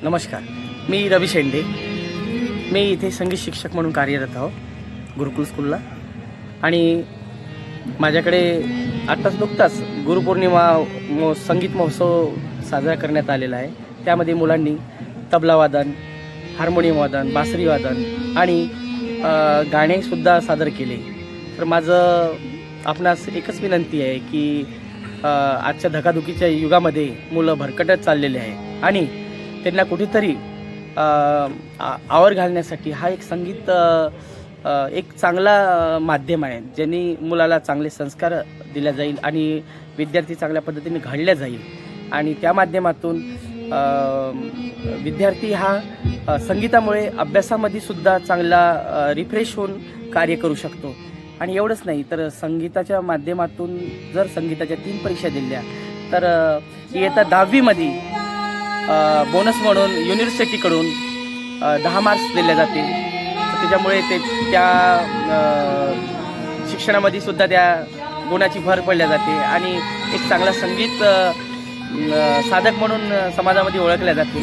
नमस्कार, मी रवी शेंडे. मी इथे संगीत शिक्षक म्हणून कार्यरत आहो गुरुकुल स्कूलला. आणि माझ्याकडे आत्ताच नुकताच गुरुपौर्णिमा संगीत महोत्सव साजरा करण्यात आलेला आहे. त्यामध्ये मुलांनी तबला वादन, हार्मोनियम वादन, बासरी वादन आणि गाणेसुद्धा सादर केले. तर माझं आपणास एकच विनंती आहे की आजच्या धकाधुकीच्या युगामध्ये मुलं भरकटत चाललेले आहे आणि त्यांना कुठेतरी आवर घालण्यासाठी हा एक संगीत एक चांगला माध्यम आहे, ज्यांनी मुलाला चांगले संस्कार दिल्या जाईल आणि विद्यार्थी चांगल्या पद्धतीने घडल्या जाईल. आणि त्या माध्यमातून विद्यार्थी हा संगीतामुळे अभ्यासामध्ये सुद्धा चांगला रिफ्रेश होऊन कार्य करू शकतो. आणि एवढंच नाही तर संगीताच्या माध्यमातून जर संगीताच्या 3 परीक्षा दिल्या तर इयत्ता 10वीमध्ये बोनस म्हणून युनिव्हर्सिटीकडून 10 मार्क्स दिले जाते. तर त्याच्यामुळे त्या शिक्षणामध्ये सुद्धा त्या गुणाची भर पडल्या जाते आणि एक चांगला संगीत साधक म्हणून समाजामध्ये ओळखल्या जाते.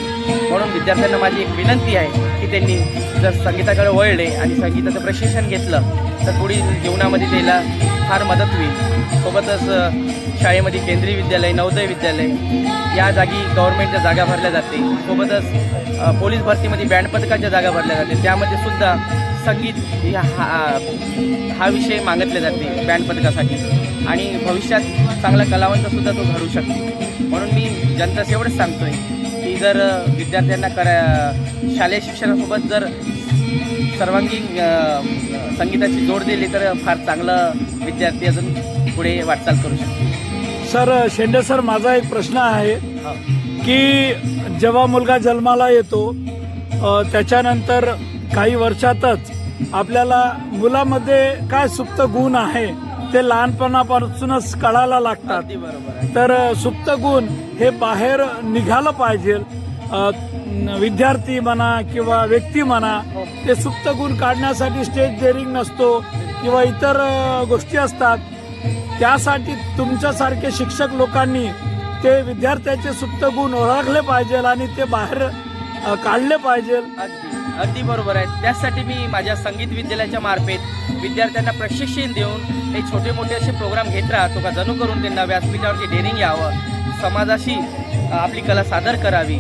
म्हणून विद्यार्थ्यांना माझी एक विनंती आहे की त्यांनी जर संगीताकडे वळले आणि संगीताचं प्रशिक्षण घेतलं तर पुढील जीवनामध्ये त्याला फार मदत होईल. सोबतच शाळेमध्ये केंद्रीय विद्यालय, नवोदय विद्यालय या जागी गव्हर्नमेंटच्या जागा भरल्या जाते. सोबतच पोलीस भरतीमध्ये बँड पथकाच्या जागा भरल्या जाते. त्यामध्ये सुद्धा संगीत हा विषय मागितले जाते बँड पथकासाठी आणि भविष्यात चांगला कलावंतसुद्धा तो घडू शकते. म्हणून मी जनताच एवढंच सांगतोय की जर विद्यार्थ्यांना शालेय शिक्षणासोबत जर सर्वांगीण संगीताची जोड दिली तर फार चांगलं विद्यार्थी अजून पुढे वाटचाल करू शकतो. सर शेंडे सर, माझा एक प्रश्न आहे की जेव्हा मुलगा जन्माला येतो त्याच्यानंतर काही वर्षातच आपल्याला मुलामध्ये काय सुप्त गुण आहे ते लहानपणापासूनच कळायला लागतात. तर सुप्त गुण हे बाहेर निघालं पाहिजे. विद्यार्थी म्हणा किंवा व्यक्ती म्हणा, ते सुप्त गुण काढण्यासाठी स्टेज डेअरिंग नसतो किंवा इतर गोष्टी असतात. त्यासाठी तुमच्यासारखे शिक्षक लोकांनी ते विद्यार्थ्याचे सुप्त गुण ओळखले पाहिजे आणि ते बाहेर काढले पाहिजे. अगदी बरोबर आहे. त्यासाठी मी माझ्या संगीत विद्यालयाच्या मार्फत विद्यार्थ्यांना प्रशिक्षण देऊन हे छोटे मोठे असे प्रोग्राम घेत राहतो का जणू करून त्यांना व्यासपीठावरती डेअरिंग यावं, समाजाशी आपली कला सादर करावी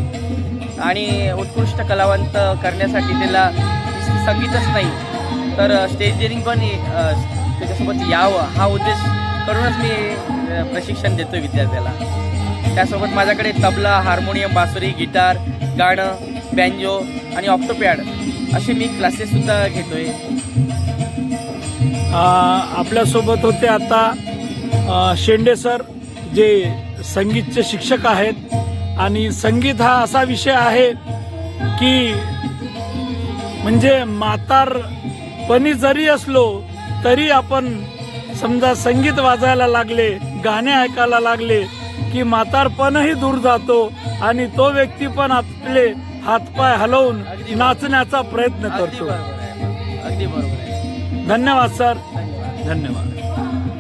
आणि उत्कृष्ट कलावंत करण्यासाठी त्याला संगीतच नाही तर स्टेज डेअरिंग पण त्याच्यासोबत यावं हा उद्देश करूनच मी प्रशिक्षण देतो विद्यार्थ्याला. त्यासोबत माझ्याकडे तबला, हार्मोनियम, बासरी, गिटार, गाणं, बँजो आणि ऑक्टोपॅड असे मी क्लासेससुद्धा घेतोय. आपल्यासोबत होते आता शेंडे सर, जे संगीतचे शिक्षक आहेत. आणि संगीत हा असा विषय आहे की म्हणजे म्हातारपणी जरी असलो तरी आपण समजा संगीत वाजायला लागले, गाणे ऐकायला लागले की म्हातारपणही दूर जातो आणि तो व्यक्ती पण आपले हातपाय हलवून नाचण्याचा प्रयत्न करतो. अगदी बरोबर आहे. धन्यवाद सर, धन्यवाद.